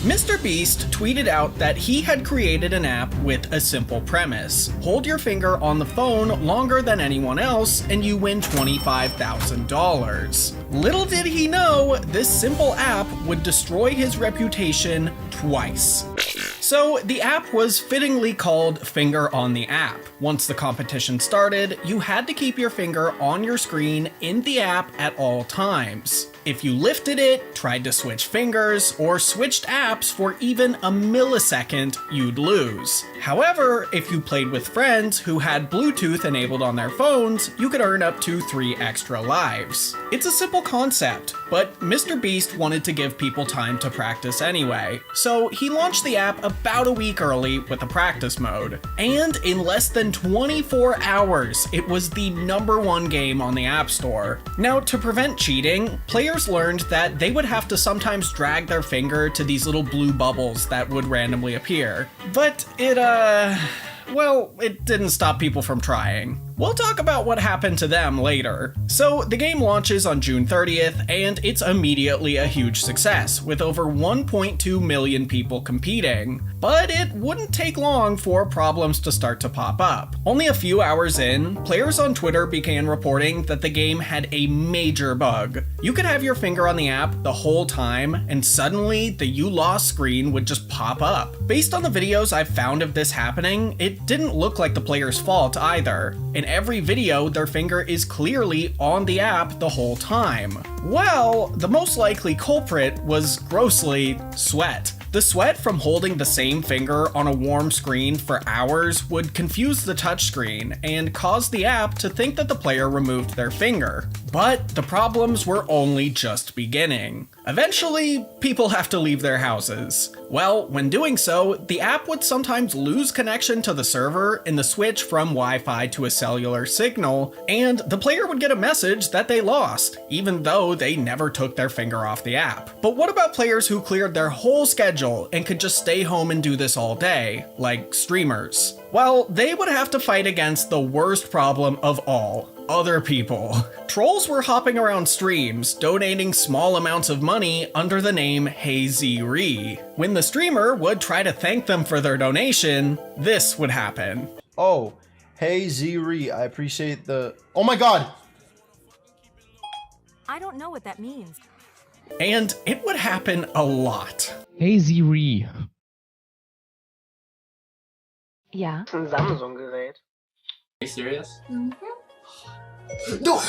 MrBeast tweeted out that he had created an app with a simple premise. Hold your finger on the phone longer than anyone else and you win $25,000. Little did he know, this simple app would destroy his reputation twice. So the app was fittingly called Finger on the App. Once the competition started, you had to keep your finger on your screen in the app at all times. If you lifted it, tried to switch fingers, or switched apps for even a millisecond, you'd lose. However, if you played with friends who had Bluetooth enabled on their phones, you could earn up to 3 extra lives. It's a simple concept, but MrBeast wanted to give people time to practice anyway, so he launched the app about a week early with a practice mode. And in less than 24 hours, it was the #1 game on the App Store. Now, to prevent cheating, players learned that they would have to sometimes drag their finger to these little blue bubbles that would randomly appear. But it didn't stop people from trying. We'll talk about what happened to them later. So the game launches on June 30th, and it's immediately a huge success, with over 1.2 million people competing. But it wouldn't take long for problems to start to pop up. Only a few hours in, players on Twitter began reporting that the game had a major bug. You could have your finger on the app the whole time, and suddenly the "you lost" screen would just pop up. Based on the videos I've found of this happening, it didn't look like the player's fault either. In every video, their finger is clearly on the app the whole time. Well, the most likely culprit was grossly sweat. The sweat from holding the same finger on a warm screen for hours would confuse the touchscreen and cause the app to think that the player removed their finger. But the problems were only just beginning. Eventually, people have to leave their houses. Well, when doing so, the app would sometimes lose connection to the server in the switch from Wi-Fi to a cellular signal, and the player would get a message that they lost, even though they never took their finger off the app. But what about players who cleared their whole schedule and could just stay home and do this all day, like streamers? Well, they would have to fight against the worst problem of all: other people. Trolls were hopping around streams, donating small amounts of money under the name HeyZRee. When the streamer would try to thank them for their donation, this would happen. Oh, HeyZRee, I appreciate the... Oh my god! I don't know what that means. And it would happen a lot. HeyZRee. Ja. Ein Samsung-Gerät. Are you serious? No!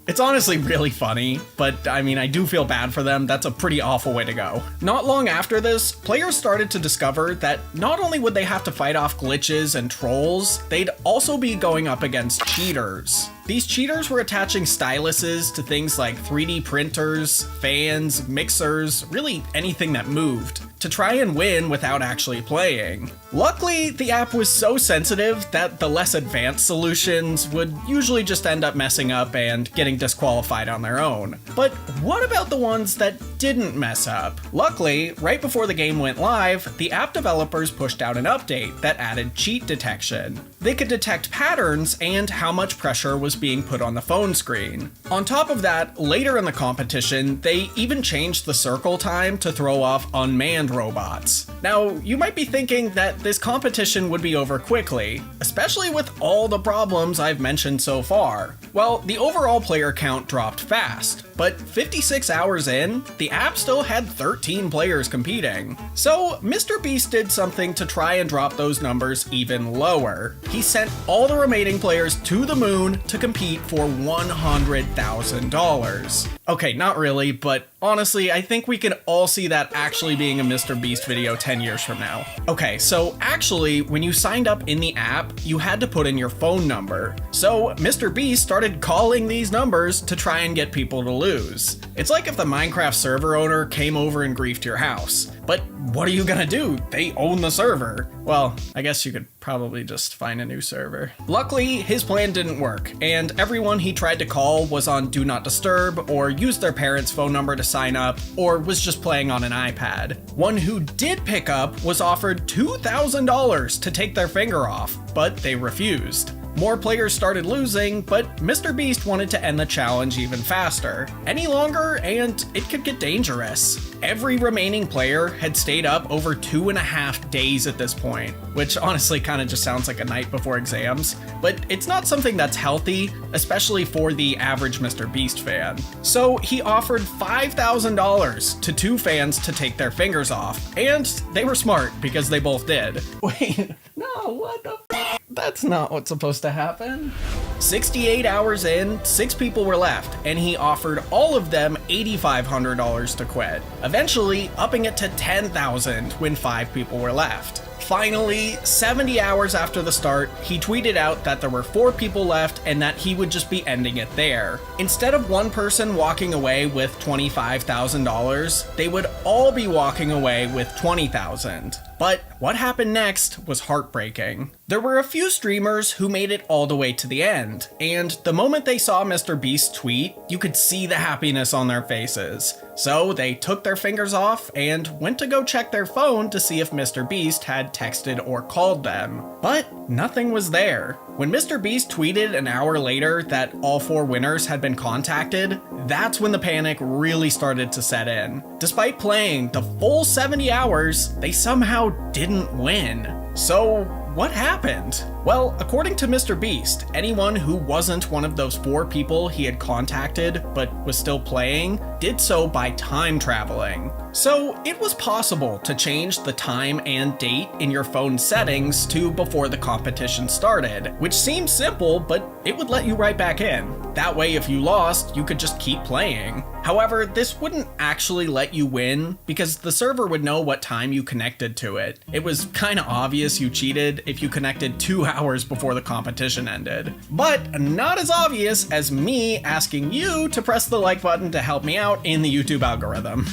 It's honestly really funny, but I mean, I do feel bad for them. That's a pretty awful way to go. Not long after this, players started to discover that not only would they have to fight off glitches and trolls, they'd also be going up against cheaters. These cheaters were attaching styluses to things like 3D printers, fans, mixers, really anything that moved, to try and win without actually playing. Luckily, the app was so sensitive that the less advanced solutions would usually just end up messing up and getting disqualified on their own. But what about the ones that didn't mess up? Luckily, right before the game went live, the app developers pushed out an update that added cheat detection. They could detect patterns and how much pressure was being put on the phone screen. On top of that, later in the competition, they even changed the circle time to throw off unmanned robots. Now, you might be thinking that this competition would be over quickly, especially with all the problems I've mentioned so far. Well, the overall player count dropped fast, but 56 hours in, the app still had 13 players competing. So MrBeast did something to try and drop those numbers even lower. He sent all the remaining players to the moon to compete for $100,000. Okay, not really, but honestly, I think we can all see that actually being a MrBeast video 10 years from now. Okay, so actually, when you signed up in the app, you had to put in your phone number. So MrBeast started calling these numbers to try and get people to lose. It's like if the Minecraft server owner came over and griefed your house. But what are you gonna do? They own the server. Well, I guess you could probably just find a new server. Luckily, his plan didn't work, and everyone he tried to call was on Do Not Disturb, or used their parents' phone number to sign up, or was just playing on an iPad. One who did pick up was offered $2,000 to take their finger off, but they refused. More players started losing, but MrBeast wanted to end the challenge even faster. Any longer, and it could get dangerous. Every remaining player had stayed up over 2.5 days at this point, which honestly kind of just sounds like a night before exams, but it's not something that's healthy, especially for the average MrBeast fan. So he offered $5,000 to 2 fans to take their fingers off, and they were smart because they both did. Wait, no, what the f? That's not what's supposed to happen. 68 hours in, 6 people were left, and he offered all of them $8,500 to quit, eventually upping it to $10,000 when 5 people were left. Finally, 70 hours after the start, he tweeted out that there were 4 people left and that he would just be ending it there. Instead of one person walking away with $25,000, they would all be walking away with $20,000. But what happened next was heartbreaking. There were a few streamers who made it all the way to the end, and the moment they saw MrBeast's tweet, you could see the happiness on their faces. So they took their fingers off and went to go check their phone to see if MrBeast had texted or called them. But nothing was there. When MrBeast tweeted an hour later that all 4 winners had been contacted, that's when the panic really started to set in. Despite playing the full 70 hours, they somehow didn't win. So what happened? Well, according to MrBeast, anyone who wasn't one of those 4 people he had contacted but was still playing did so by time traveling. So it was possible to change the time and date in your phone settings to before the competition started, which seems simple, but it would let you right back in. That way, if you lost, you could just keep playing. However, this wouldn't actually let you win because the server would know what time you connected to it. It was kinda obvious you cheated if you connected 2 hours before the competition ended. But not as obvious as me asking you to press the like button to help me out in the YouTube algorithm.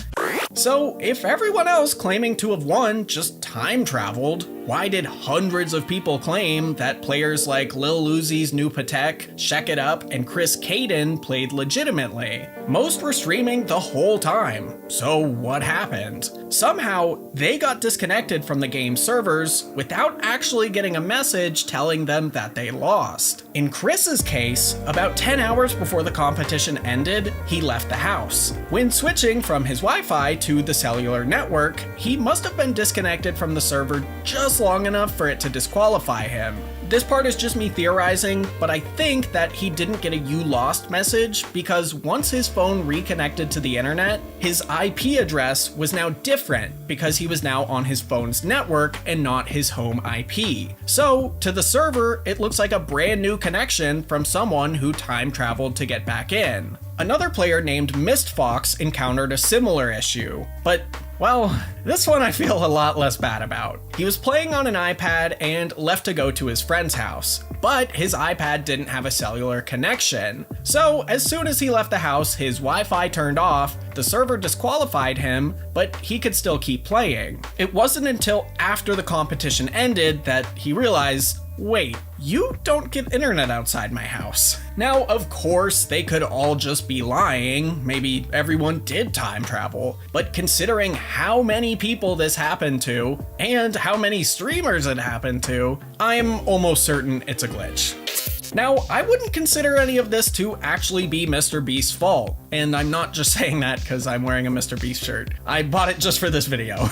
So if everyone else claiming to have won just time traveled, why did hundreds of people claim that players like Lil Uzi's New Patek, Sheck It Up, and Chris Caden played legitimately? Most were streaming the whole time. So what happened? Somehow, they got disconnected from the game's servers without actually getting a message telling them that they lost. In Chris's case, about 10 hours before the competition ended, he left the house. When switching from his Wi-Fi to the cellular network, he must have been disconnected from the server just long enough for it to disqualify him. This part is just me theorizing, but I think that he didn't get a "you lost" message because once his phone reconnected to the internet, his IP address was now different because he was now on his phone's network and not his home IP. So, to the server, it looks like a brand new connection from someone who time traveled to get back in. Another player named MistFox encountered a similar issue, but well, this one I feel a lot less bad about. He was playing on an iPad and left to go to his friend's house, but his iPad didn't have a cellular connection. So as soon as he left the house, his Wi-Fi turned off, the server disqualified him, but he could still keep playing. It wasn't until after the competition ended that he realized, wait, you don't get internet outside my house. Now, of course, they could all just be lying. Maybe everyone did time travel. But considering how many people this happened to, and how many streamers it happened to, I'm almost certain it's a glitch. Now, I wouldn't consider any of this to actually be MrBeast's fault, and I'm not just saying that because I'm wearing a MrBeast shirt. I bought it just for this video.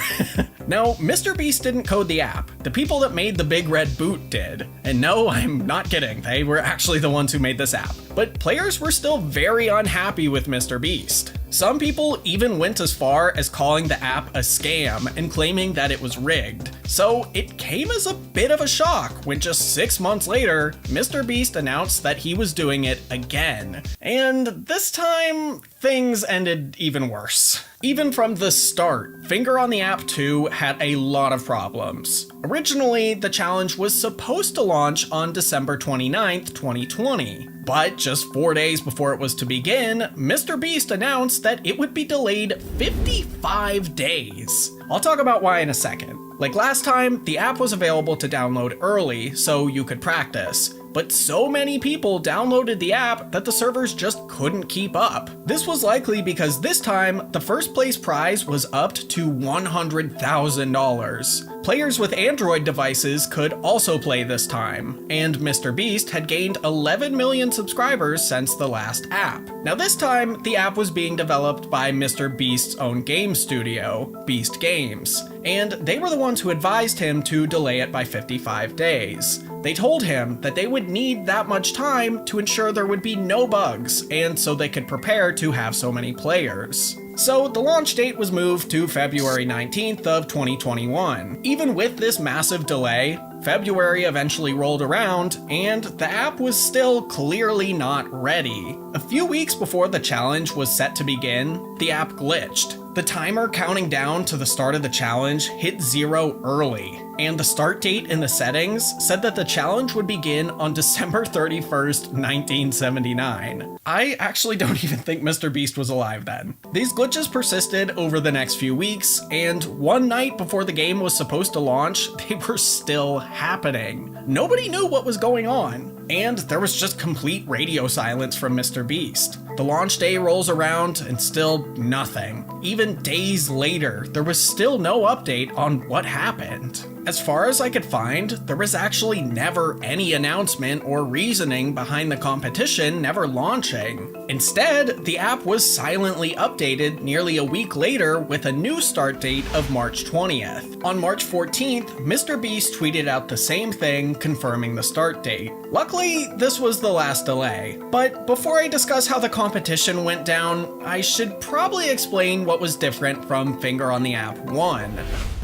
Now, MrBeast didn't code the app. The people that made the big red boot did. And no, I'm not kidding, they were actually the ones who made this app. But players were still very unhappy with MrBeast. Some people even went as far as calling the app a scam and claiming that it was rigged. So it came as a bit of a shock when just 6 months later, MrBeast announced that he was doing it again. And this time, things ended even worse. Even from the start, Finger on the App 2 had a lot of problems. Originally, the challenge was supposed to launch on December 29th, 2020. But just 4 days before it was to begin, MrBeast announced that it would be delayed 55 days. I'll talk about why in a second. Like last time, the app was available to download early so you could practice. but so many people downloaded the app that the servers just couldn't keep up. This was likely because this time, the first place prize was upped to $100,000. Players with Android devices could also play this time, and MrBeast had gained 11 million subscribers since the last app. Now this time, the app was being developed by MrBeast's own game studio, Beast Games, and they were the ones who advised him to delay it by 55 days. They told him that they would need that much time to ensure there would be no bugs, and so they could prepare to have so many players. So the launch date was moved to February 19th of 2021. Even with this massive delay, February eventually rolled around, and the app was still clearly not ready. A few weeks before the challenge was set to begin, the app glitched. The timer counting down to the start of the challenge hit 0 early, and the start date in the settings said that the challenge would begin on December 31st, 1979. I actually don't even think MrBeast was alive then. These glitches persisted over the next few weeks, and one night before the game was supposed to launch, they were still happening. Nobody knew what was going on, and there was just complete radio silence from MrBeast. The launch day rolls around and still nothing. Even days later, there was still no update on what happened. As far as I could find, there was actually never any announcement or reasoning behind the competition never launching. Instead, the app was silently updated nearly a week later with a new start date of March 20th. On March 14th, MrBeast tweeted out the same thing, confirming the start date. Luckily, this was the last delay. But before I discuss how the competition went down, I should probably explain what was different from Finger on the App 1.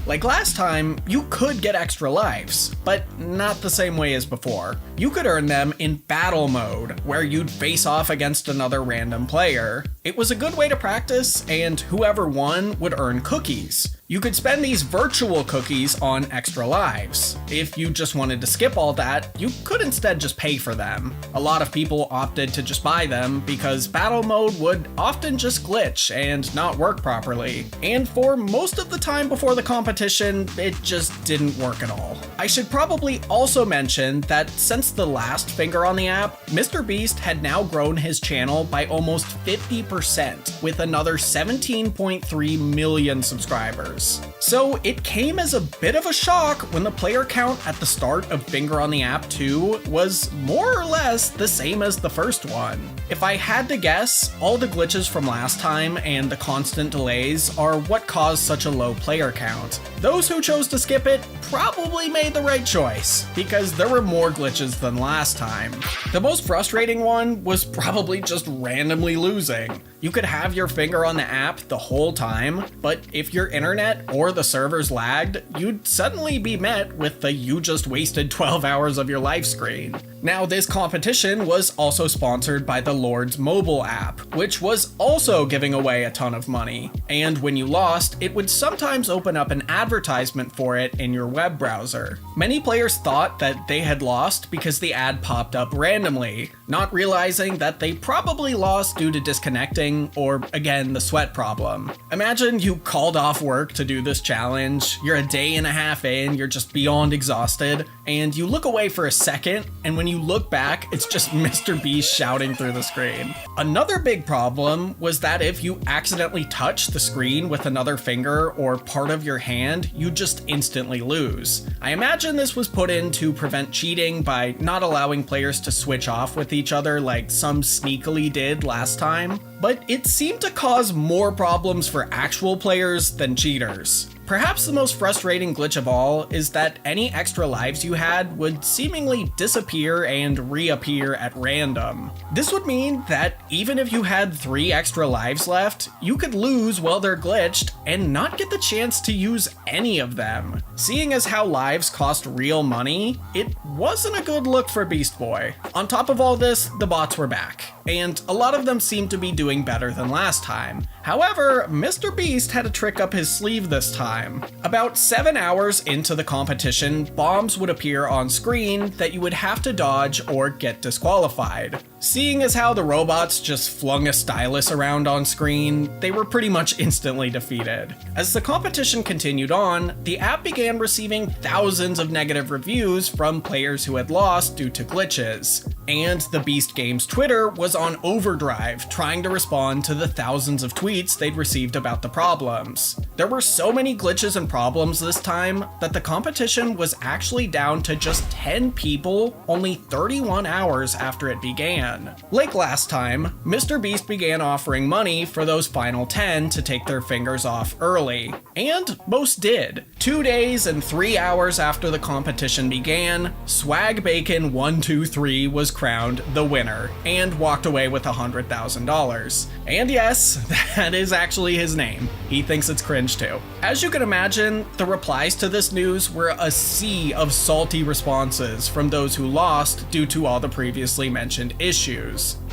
Like last time, you could get extra lives, but not the same way as before. You could earn them in battle mode, where you'd face off against another random player. It was a good way to practice, and whoever won would earn cookies. You could spend these virtual cookies on extra lives. If you just wanted to skip all that, you could instead just pay for them. A lot of people opted to just buy them because battle mode would often just glitch and not work properly. And for most of the time before the competition, it just didn't work at all. I should probably also mention that since the last Finger on the App, MrBeast had now grown his channel by almost 50%, with another 17.3 million subscribers. So it came as a bit of a shock when the player count at the start of Finger on the App 2 was more or less the same as the first one. If I had to guess, all the glitches from last time and the constant delays are what caused such a low player count. Those who chose to skip it probably made the right choice, because there were more glitches than last time. The most frustrating one was probably just randomly losing. You could have your finger on the app the whole time, but if your internet or the servers lagged, you'd suddenly be met with the "you just wasted 12 hours of your life" screen. Now, this competition was also sponsored by the Lord's mobile app, which was also giving away a ton of money. And when you lost, it would sometimes open up an advertisement for it in your web browser. Many players thought that they had lost because the ad popped up randomly, not realizing that they probably lost due to disconnecting or, again, the sweat problem. Imagine you called off work to do this challenge, you're a day and a half in, you're just beyond exhausted, and you look away for a second, and when you look back, it's just MrBeast shouting through the screen. Another big problem was that if you accidentally touch the screen with another finger or part of your hand, you just instantly lose. I imagine this was put in to prevent cheating by not allowing players to switch off with each other like some sneakily did last time, but it seemed to cause more problems for actual players than cheaters. Perhaps the most frustrating glitch of all is that any extra lives you had would seemingly disappear and reappear at random. This would mean that even if you had 3 extra lives left, you could lose while they're glitched and not get the chance to use any of them. Seeing as how lives cost real money, it wasn't a good look for Beast Boy. On top of all this, the bots were back, and a lot of them seemed to be doing doing better than last time. However, MrBeast had a trick up his sleeve this time. About 7 hours into the competition, bombs would appear on screen that you would have to dodge or get disqualified. Seeing as how the robots just flung a stylus around on screen, they were pretty much instantly defeated. As the competition continued on, the app began receiving thousands of negative reviews from players who had lost due to glitches. And the Beast Games Twitter was on overdrive, trying to respond to the thousands of tweets they'd received about the problems. There were so many glitches and problems this time that the competition was actually down to just 10 people only 31 hours after it began. Like last time, MrBeast began offering money for those final 10 to take their fingers off early. And most did. 2 days and 3 hours after the competition began, SwagBacon123 was crowned the winner and walked away with $100,000. And yes, that is actually his name. He thinks it's cringe too. As you can imagine, the replies to this news were a sea of salty responses from those who lost due to all the previously mentioned issues.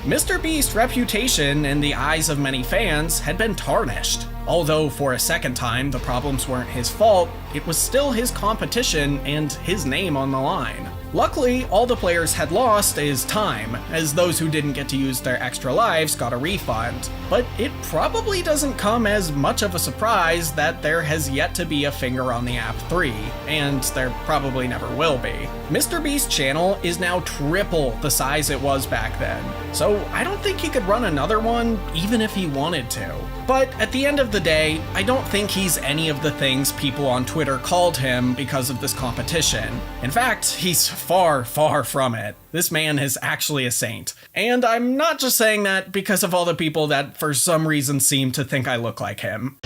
MrBeast's reputation in the eyes of many fans had been tarnished. Although for a second time the problems weren't his fault, it was still his competition and his name on the line. Luckily, all the players had lost is time, as those who didn't get to use their extra lives got a refund. But it probably doesn't come as much of a surprise that there has yet to be a Finger on the App 3, and there probably never will be. MrBeast's channel is now triple the size it was back then, so I don't think he could run another one even if he wanted to. But at the end of the day, I don't think he's any of the things people on Twitter called him because of this competition. In fact, he's far, far from it. This man is actually a saint. And I'm not just saying that because of all the people that for some reason seem to think I look like him.